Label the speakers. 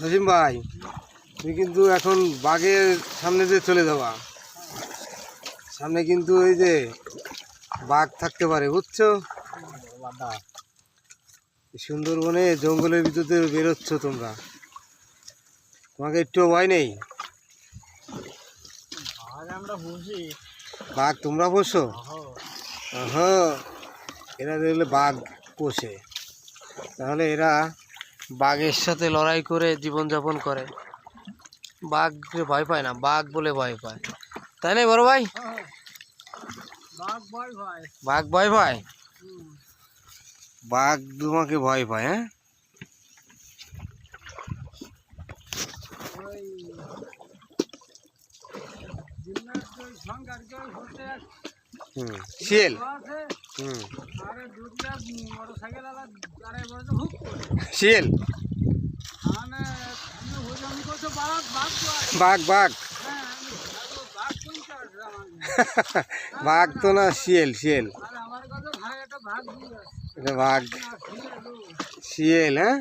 Speaker 1: জসিম ভাই, তুমি কিন্তু এখন বাঘের সামনে দিয়ে চলে যাবা। সামনে কিন্তু ওই যে বাঘ থাকতে পারে, বুঝছো? সুন্দরবনে জঙ্গলের ভিতরে বেরোচ্ছ তোমরা, তোমাকে একটু ভয় নেই? বাঘ তোমরা পোষো? হ্যাঁ, এরা দেখলে বাঘ পোষে, তাহলে এরা বাঘের সাথে লড়াই করে জীবনযাপন করে। বাঘকে ভয় পায় না, বাঘ বলে ভয় পায়, তাই না বড় ভাই? বাঘ ভয় পায়, বাঘ তোমাকে ভয় পায়। হ্যাঁ, শিয়াল, শিয়াল, বাঘ, বাঘ, বাঘ তো না, শিয়াল, শিয়াল, এটা বাঘ, শিয়াল। হ্যাঁ।